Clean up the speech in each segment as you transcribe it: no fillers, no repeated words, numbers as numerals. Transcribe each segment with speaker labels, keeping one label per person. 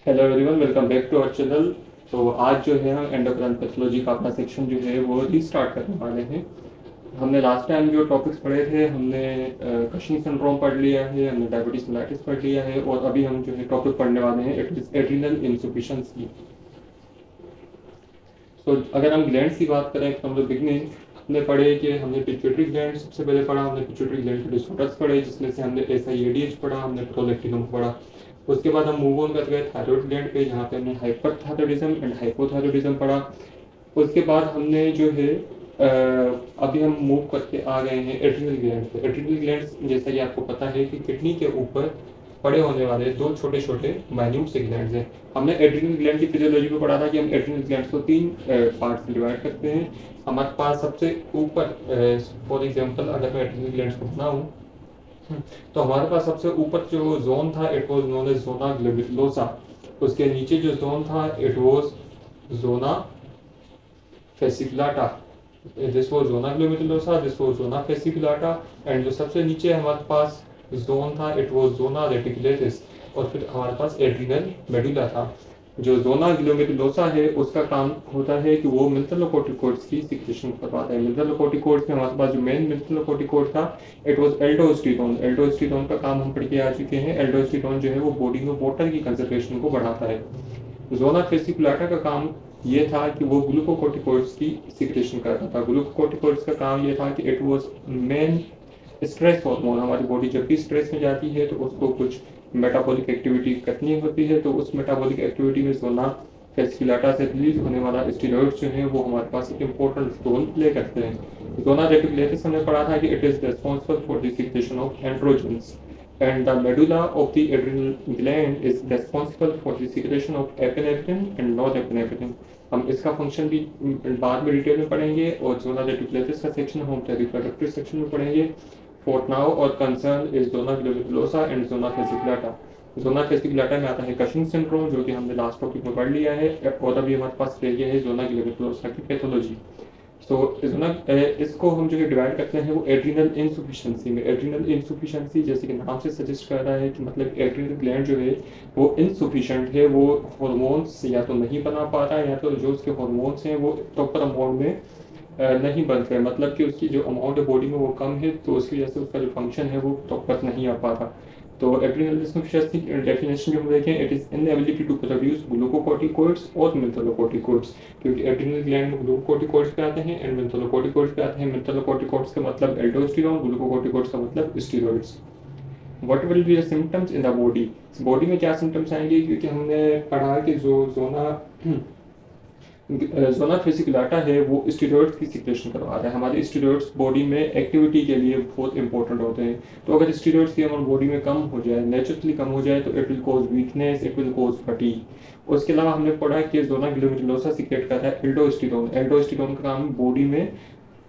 Speaker 1: Hello everyone, welcome back to our channel. तो आज जो है हम एंडोक्राइन पैथोलॉजी का अपना सेक्शन जो है वो रीस्टार्ट करने वाले हैं। हमने लास्ट टाइम जो टॉपिक्स पढ़े थे, हमने कशिंग सिंड्रोम पढ़ लिया है, हमने डायबिटीज मेलाइटिस पढ़ लिया है, और अभी हम जो है टॉपिक पढ़ने वाले हैं इट इज एड्रिनल इनसफिशिएंसी। तो अगर हम ग्लैंड्स की बात करें तो हम लोग बिगनिंग हमने पढ़े कि हमने पिट्यूटरी ग्लैंड सबसे पहले पढ़ा, हमने पिट्यूटरी ग्लैंड के डिसऑर्डर्स पढ़े जिसमें से हमने एसआईएडीएच पढ़ा, हमने प्रोलेक्टिनम पढ़ा। उसके बाद हम मूव ऑन कर गए थायरॉइड ग्लैंड पे, जहाँ पे हमने हाइपरथायरॉइडिज्म एंड हाइपोथायरॉइडिज्म पढ़ा। उसके बाद हमने जो है अभी हम मूव करके आ गए हैं एड्रिनल ग्लैंड पे। एड्रिनल ग्लैंड जैसा कि आपको पता है कि किडनी के ऊपर पड़े होने वाले दो छोटे छोटे माइन्यूट से ग्लैंड्स हैं। हमने एड्रिनल ग्लैंड की फिजियोलॉजी में पढ़ा था कि हम एड्रिनल ग्लैंड्स को तीन पार्ट में डिवाइड करते हैं। हमारे पास सबसे ऊपर, फॉर एग्जांपल अगर मैं एड्रिनल ग्लैंड्स को बनाऊं तो हमारे पास सबसे ऊपर जो जोन था it was known as zona glomerulosa. उसके नीचे जो जोन था it was zona fasciculata. This was zona glomerulosa, this was zona fasciculata. And जो सबसे नीचे हमारे पास जोन था इट वाज जोना रेटिकुलेटिस। और फिर हमारे पास एड्रिनल मेडुला था। जो जोना ग्लोमेरुलोसा है उसका काम होता है कि वो मिनरलोकोर्टिकोइड्स की सिक्रेशन करवाता है। मिनरलोकोर्टिकोइड्स में हमारे पास जो मेन मिनरलोकोर्टिकोइड था इट वाज एल्डोस्टेरोन। एल्डोस्टेरोन का काम हम पढ़ के आ चुके हैं। एल्डोस्टेरोन जो है वो बॉडी में वाटर की कंसंट्रेशन को बढ़ाता है। जोना फेसिकुलाटा का काम ये था कि वो ग्लूकोकोर्टिकोइड्स की सिक्रेशन करता था। ग्लूकोकोर्टिकोइड्स का काम ये था कि it was main stress hormone. हमारी बॉडी जब भी स्ट्रेस में जाती है तो उसको कुछ मेटाबॉलिक एक्टिविटी करनी होती है, तो उस मेटाबॉलिक एक्टिविटी में जोना फेसिकुलाटा से रिलीज होने वाला स्टेरॉइड्स जो है वो हमारे पास एक इम्पोर्टेंट रोल प्ले करते हैं। जोना रेटिकुलेटिस हमने पढ़ा था कि it is responsible for the secretion of androgens, and the medulla of the adrenal gland is responsible for the secretion of epinephrine and norepinephrine। हम इसका फंक्शन भी बाद में डिटेल में पढ़ेंगे, और जोना रेटिकुलेटिस का सेक्शन हम रिप्रोडक्टिव सेक्शन में पढ़ेंगे। For now और concern is zona glomerulosa and zona fasciculata. Zona fasciculata में आता है कशिंग सिंड्रोम, जो कि हमने लास्ट टॉपिक में पढ़ लिया है, और अभी हमारे पास रह गया है जोना ग्लोमेरुलोसा की पैथोलॉजी। तो इसको हम जो है डिवाइड करते हैं वो एड्रिनल इनसफिशिएंसी में। एड्रिनल इनसफिशिएंसी जैसे कि नाम से सजेस्ट कर रहा है कि मतलब एड्रिनल ग्लैंड जो है वो इनसफिशिएंट है, वो हार्मोन्स या तो नहीं बना पा रहा है, या तो जो उसके हार्मोन्स हैं वो प्रॉपर अमाउंट में नहीं बन रहे, मतलब कि उसकी जो अमाउंट है बॉडी में वो कम है, तो उसकी वजह से उसका जो फंक्शन है वो प्रॉपर नहीं आ पा रहा। तो एड्रिनल डिसफंक्शन की डेफिनेशन जो हम देखें, it is inability to produce glucocorticoids और मिनरलोकोर्टिकोइड्स। क्योंकि एड्रिनल ग्लैंड में ग्लूकोकोर्टिकोइड्स पे आते हैं एंड मिनरलोकोर्टिकोइड्स पे आते हैं। मिनरलोकोर्टिकोइड्स का मतलब एल्डोस्टेरोन, ग्लूकोकोर्टिकोइड्स का मतलब steroids. What will be the symptoms in the body? Body में क्या सिम्टम्स आएंगे? क्योंकि हमने पढ़ा कि जो जोना फेसिकुलाटा है वो स्टेरॉइड्स की सिक्रेशन करवा रहा है। हमारे स्टेरॉइड्स बॉडी में एक्टिविटी के लिए बहुत इंपॉर्टेंट होते हैं। तो अगर स्टेरॉइड्स की अमाउंट बॉडी में कम हो जाए, नेचुरली कम हो जाए, तो it will cause weakness, it will cause fatigue. उसके अलावा हमने पढ़ा कि जोना ग्लोमेरुलोसा सिक्रेट करता है एल्डोस्टेरोन। एल्डोस्टेरोन का काम बॉडी में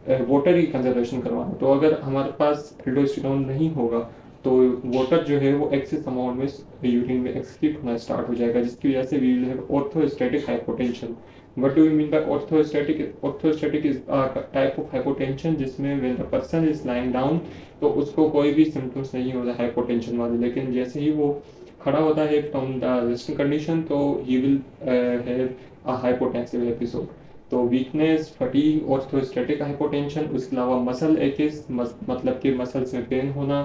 Speaker 1: वाटर की कंजर्वेशन करवाना। तो अगर हमारे पास एल्डोस्टेरोन नहीं होगा तो वाटर जो है वो एक्सेस अमाउंट में यूरिन में एक्सक्रीट होना स्टार्ट हो जाएगा, जिसकी वजह से we will have orthostatic hypotension. What do we mean by orthostatic? Orthostatic is a type of hypotension जिसमें when the person is lying down तो उसको कोई भी symptoms नहीं होता हाइपोटेंशन वाले, लेकिन जैसे ही वो खड़ा होता है from the resting condition तो he will have a hypotensive episode। तो वीकनेस, फटीग, ऑर्थोस्टैटिक हाइपोटेंशन, उसके अलावा मसल एकिस, मतलब कि मसल्स में पेन होना,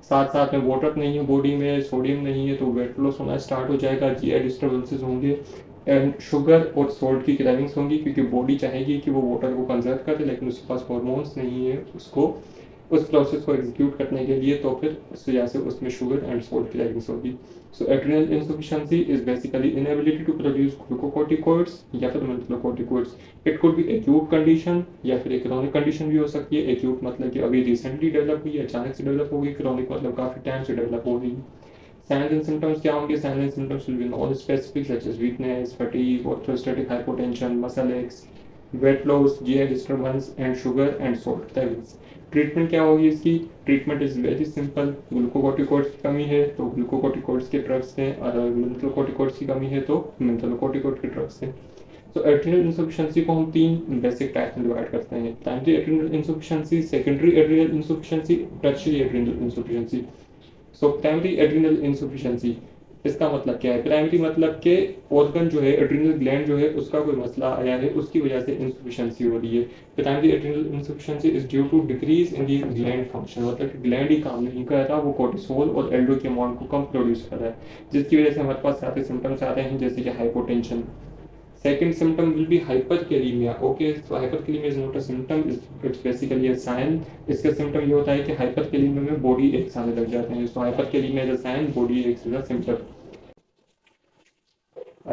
Speaker 1: साथ साथ में वाटर नहीं है बॉडी में, सोडियम नहीं है, तो वेट लॉस होना स्टार्ट हो जाएगा, जीआई डिस्टर्बेंसेस होंगे, एंड शुगर और सोल्ट की क्रेविंग्स होंगी। क्योंकि बॉडी चाहेगी कि वो वाटर को कंजर्व करे, लेकिन उसके पास हार्मोन्स नहीं है उसको उस प्रोसेस को एग्जीक्यूट करने के लिए, तो फिर उस वजह से उसमें शुगर एंड सोल्ट की क्रेविंग्स होगी। So adrenal insufficiency is basically inability to produce glucocorticoids या फिर mineralocorticoids. It could be acute condition या फिर एक क्रोनिक कंडीशन भी हो सकती है। एक्यूट मतलब कि अभी रिसेंटली डेवलप हुई, अचानक से डेवलप होगी। क्रोनिक मतलब काफी टाइम से डेवलप हो रही है। Signs and symptoms क्या होंगे? Signs and symptoms will be non-specific such as weakness, fatigue, orthostatic hypotension, muscle aches, weight loss, GI disturbance, and sugar and salt levels। Treatment क्या होगी इसकी? Treatment is very simple. Glucocorticoids की कमी है तो glucocorticoids के ड्रग्स हैं, और मिनरलोकोर्टिकोइड्स की कमी है तो मिनरलोकोर्टिकोइड के ड्रग्स हैं। तो एड्रिनल इनसफिशिएंसी को हम तीन बेसिक टाइप में डिवाइड करते हैं: primary adrenal insufficiency, secondary adrenal insufficiency, tertiary adrenal insufficiency. So primary adrenal insufficiency, इसका मतलब क्या है? प्राइमरी मतलब कि ऑर्गन जो है, एड्रिनल ग्लैंड जो है, उसका कोई मसला आया है, उसकी वजह से इंसफिशिएंसी हो रही है। Primary adrenal insufficiency is due to decrease in the gland function, मतलब कि ग्लैंड ही काम नहीं कर रहा, वो कोर्टिसोल और एल्डो के अमाउंट को कम प्रोड्यूस कर रहा है, जिसकी वजह से हमारे पास सारे सिम्टम्स आते हैं, जैसे कि hypotension. Second symptom will be hyperkalemia. Okay, so hyperkalemia is not a symptom, it's basically a sign. इसका symptom ये होता है कि hyperkalemia में body aches आने लग जाते हैं. So hyperkalemia is a sign, body aches is a symptom.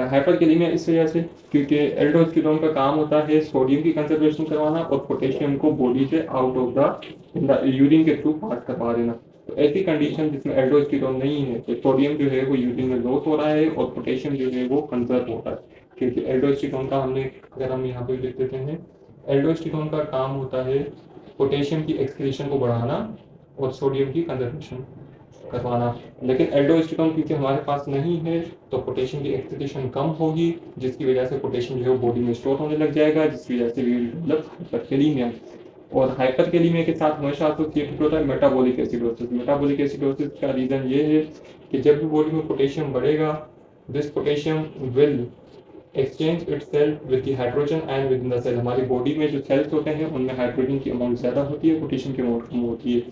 Speaker 1: Hyperkalaemia इस वजह से क्योंकि एल्डोस्टेरोन का काम होता है सोडियम की कंसर्वेशन करवाना और पोटेशियम को बॉडी से आउट ऑफ द यूरिन के थ्रू पास करवा देना। तो ऐसी कंडीशन जिसमें एल्डोस्टेरोन नहीं है, तो सोडियम जो है वो यूरिन में लॉस हो रहा है और पोटेशियम जो है वो कंजर्व हो रहा है। क्योंकि एल्डोस्टेरोन का अगर हम यहाँ पे लिख देते हैं, एल्डोस्टेरोन का काम होता है पोटेशियम की एक्सक्रीशन को बढ़ाना और सोडियम की कंजर्वेशन करवाना। लेकिन एल्डोस्टेरोन क्योंकि हमारे पास नहीं है, तो पोटेशियम की एक्सक्रीशन कम होगी, जिसकी वजह से पोटेशियम जो है बॉडी में स्टोर होने लग जाएगा, जिसकी वजह से वी विल डेवलप हाइपरकेलेमिया। और हाइपरकेलेमिया के साथ हमेशा एसोसिएटेड होता है मेटाबॉलिक एसिडोसिस। मेटाबॉलिक एसिडोसिस का रीजन ये है कि जब भी बॉडी में पोटेशियम बढ़ेगा, this potassium will exchange itself with the hydrogen ion with in the cell. हमारी बॉडी में जो सेल्स होते हैं उनमें हाइड्रोजन की अमाउंट ज़्यादा होती है, पोटेशियम की अमाउंट कम होती है।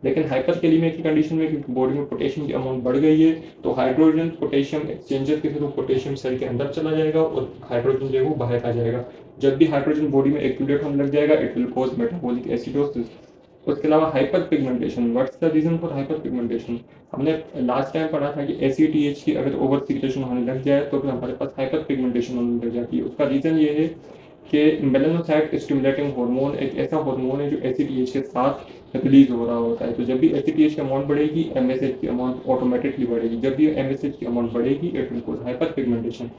Speaker 1: लेकिन हाइपरकेलेमिया की कंडीशन में क्योंकि बॉडी में पोटेशियम की अमाउंट बढ़ गई है, तो हाइड्रोजन पोटेशियम एक्सचेंजर के थ्रू पोटेशियम सेल के अंदर चला जाएगा और हाइड्रोजन जो है वो बाहर आ जाएगा। जब भी हाइड्रोजन बॉडी में एक्यूमुलेट होने लग जाएगा, it will cause metabolic acidosis. उसके अलावा hyperpigmentation. What's the reason for hyperpigmentation? हमने लास्ट टाइम पढ़ा था कि ACTH की अगर ओवर सिक्रेशन होने लग जाए तो फिर हमारे पास हाइपर पिगमेंटेशन होने लग जाती है। उसका रीजन ये है कि मेलानोसाइट स्टिमुलेटिंग हार्मोन एक ऐसा हार्मोन है जो ACTH के साथ रिलीज हो रहा होता है। तो जब भी ACTH की अमाउंट बढ़ेगी, MSH की अमाउंट ऑटोमेटिकली बढ़ेगी। जब भी MSH की अमाउंट बढ़ेगी, it will cause hyper pigmentation.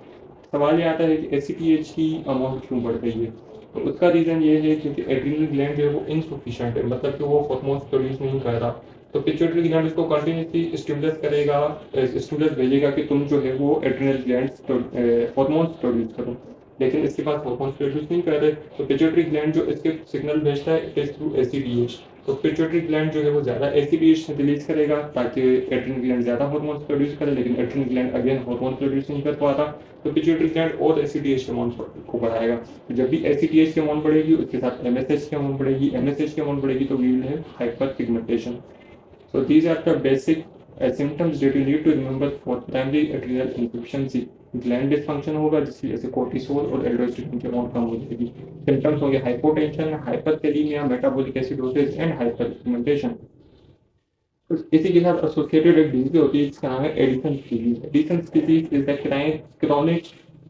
Speaker 1: सवाल ये आता है कि ACTH की अमाउंट क्यों बढ़ गई है? तो उसका रीज़न ये है क्योंकि एड्रिनल ग्लैंड जो है वो इनसफिशिएंट है, मतलब कि वो हार्मोन्स प्रोड्यूस नहीं कर रहा। तो पिट्यूटरी ग्लैंड उसको कंटिन्यूसली स्टिमुलस करेगा, स्टिमुलस भेजेगा कि तुम जो है वो एड्रिनल ग्लैंड हार्मोन्स प्रोड्यूस करो, लेकिन इसके पास हार्मोन्स प्रोड्यूस नहीं कर रहे। तो पिट्यूटरी ग्लैंड जो इसके सिग्नल भेजता है इट इज थ्रू ACTH। तो पिट्यूटरी ग्लैंड जो है वो ज़्यादा ACTH रिलीज करेगा ताकि एड्रिनल ग्लैंड ज़्यादा हार्मोन्स प्रोड्यूस करे, लेकिन adrenal gland again hormone produce नहीं कर पाता। तो पिट्यूटरी ग्लैंड और ACTH के अमाउंट को बढ़ाएगा। जब भी ACTH की अमाउंट बढ़ेगी, उसके साथ MSH की अमाउंट बढ़ेगी, MSH की अमाउंट बढ़ेगी, तो we will have hyperpigmentation. So these are the basic symptoms that you need to remember for primary adrenal insufficiency. Gland dysfunction होगा जिसकी वजह से कोर्टिसोल और एल्डोस्टेरोन की अमाउंट कम हो जाएगी। सिम्टम्स होंगे hypotension, hyperkalaemia, metabolic acidosis and hyperpigmentation. इसी के साथ एसोसिएटेड एक डिजीज होती है जिसका नाम है Edison's disease. Edison's disease is the chronic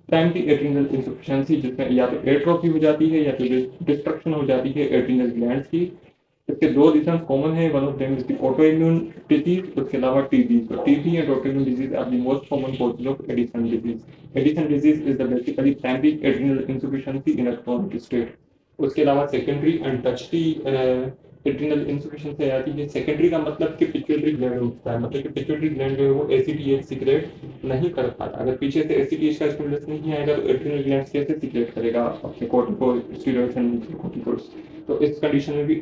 Speaker 1: primary adrenal insufficiency, जिसमें या तो एट्रोफी हो जाती है या तो डिस्ट्रक्शन हो जाती है एड्रिनल ग्लैंड्स की। इसके दो रीजन कॉमन है, one of them is the autoimmune disease, उसके अलावा टीबी। तो TB and autoimmune disease are the most common causes of Addison disease. Addison disease is the basically primary adrenal insufficiency in a chronic state. उसके अलावा secondary and tertiary adrenal insufficiency आती है। Secondary का मतलब कि pituitary gland होता है, मतलब कि पिट्यूटरी ग्लैंड जो है वो ACTH सीक्रेट नहीं कर पाता। अगर पीछे से ACTH का स्टिमुलस नहीं आएगा तो एड्रिनल ग्लैंड कैसे सीक्रेट करेगा अपने कोर्टिकोस्टेरॉइड्स एंड ग्लूकोकॉर्टिकॉइड्स? तो इस कंडीशन में भी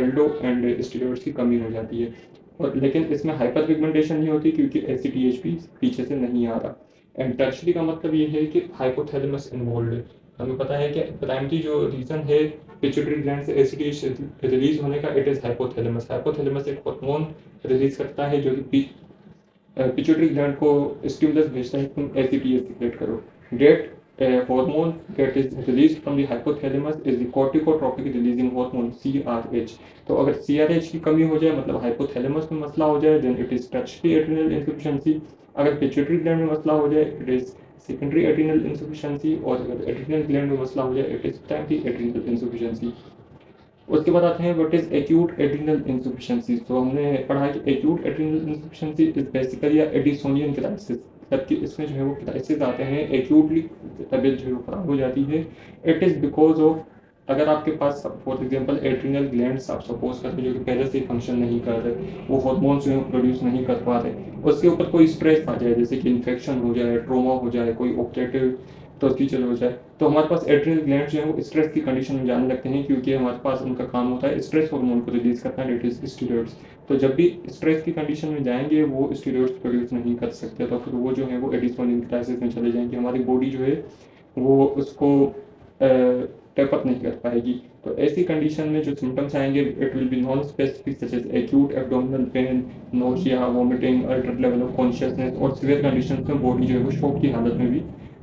Speaker 1: एल्डो एंड स्टेरॉइड्स की कमी हो जाती है। और लेकिन इसमें हाइपर पिगमेंटेशन नहीं होती क्योंकि ACTH भी पीछे से नहीं आ रहा। एंड टर्शियरी का मतलब ये है कि हाइपोथैलेमस इन्वॉल्व है। हमें पता है कि प्राइमरी जो रीजन है पिट्यूटरी ग्लैंड से ACTH रिलीज होने का, इट इज हाइपोथैलेमस। हाइपोथैलेमस एक हार्मोन रिलीज करता है जो कि पिट्यूटरी ग्लैंड को स्टिमुलस भेजता है तुम ACTH सीक्रेट करो। That hormone that is released from the hypothalamus is the corticotropic releasing hormone CRH। तो अगर CRH की कमी हो जाए, मतलब हाइपोथैलेमस में मसला हो जाए, then it is tertiary adrenal insufficiency। अगर पिट्यूटरी ग्लैंड में मसला हो जाए, it is secondary adrenal insufficiency। और अगर एड्रिनल ग्लैंड में मसला हो जाए, it is primary adrenal insufficiency। उसके बाद आते हैं what is acute adrenal insufficiency. तो हमने पढ़ा कि acute adrenal insufficiency is basically Addisonian crisis, जबकि इसमें जो है वो क्राइसिस आते हैं एक्यूटली, तबीयत जो है खराब हो जाती है। इट इज़ बिकॉज ऑफ, अगर आपके पास फॉर एग्जांपल एड्रिनल ग्लैंड्स आप सपोज करते हैं जो कि पहले से फंक्शन नहीं कर रहे, वो हार्मोन्स जो है प्रोड्यूस नहीं कर पा रहे, उसके ऊपर कोई स्ट्रेस आ जाए, जैसे कि इन्फेक्शन हो जाए, ट्रॉमा हो जाए, कोई ऑपरेटिव तो उसकी चलो हो जाए। तो हमारे पास एड्रिनल ग्लैंड जो है वो स्ट्रेस की कंडीशन में जाने लगते हैं, क्योंकि हमारे पास उनका काम होता है स्ट्रेस हार्मोन को रिलीज करना, डेट इज स्टीरॉइड्स। तो जब भी स्ट्रेस की कंडीशन में जाएंगे वो स्टीरॉइड्स प्रोड्यूस नहीं कर सकते, तो फिर वो जो है वो एडिसोनिक क्राइसिस में चले जाएंगे, हमारी बॉडी जो है वो उसको टेप अप नहीं कर पाएगी। तो ऐसी कंडीशन में जो सिम्टम्स आएंगे it will be non specific such as acute abdominal pain, nausea, vomiting, altered level of consciousness, और सीवियर कंडीशन में बॉडी जो है वो शॉक की हालत में भी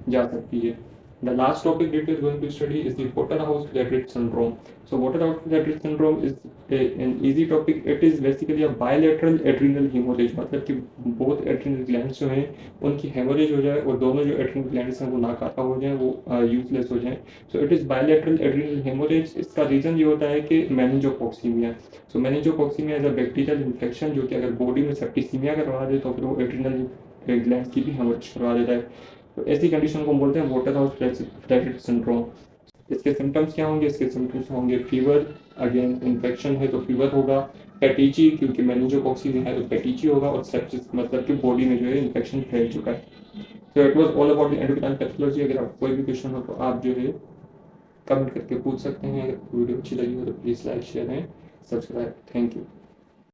Speaker 1: जा सकती है। The last topic that we are going to study is the Waterhouse-Frederick syndrome. So Waterhouse-Frederick syndrome is an easy topic. It is basically a bilateral adrenal hemorrhage, मतलब कि both adrenal glands जो हैं उनकी hemorrhage हो जाए और दोनों जो adrenal glands हैं वो नाकाफा हो जाएं, वो useless हो जाएं। So it is bilateral adrenal hemorrhage. इसका रीज़न ये होता है कि meningococcemia. So meningococcemia is a bacterial infection जो कि अगर बॉडी में सेप्टिसीमिया करवा दे तो फिर वो adrenal glands की भी hemorrhage करवा देता है। तो ऐसी कंडीशन को हम बोलते हैं वॉटरहाउस-फ्रेडरिक सिंड्रोम। इसके सिम्टम्स क्या होंगे? इसके सिम्टम्स होंगे फीवर, अगेन इन्फेक्शन है तो फीवर होगा, पेटिची क्योंकि मेनिंजोकॉक्सी है तो पेटिची होगा, और सेप्सिस मतलब कि बॉडी में जो है इन्फेक्शन फैल चुका है। तो it was all about the endocrine pathology. अगर आपको कोई भी क्वेश्चन हो तो आप जो है कमेंट करके पूछ सकते हैं। अगर वीडियो अच्छी लगी हो तो please like, share and subscribe. Thank you.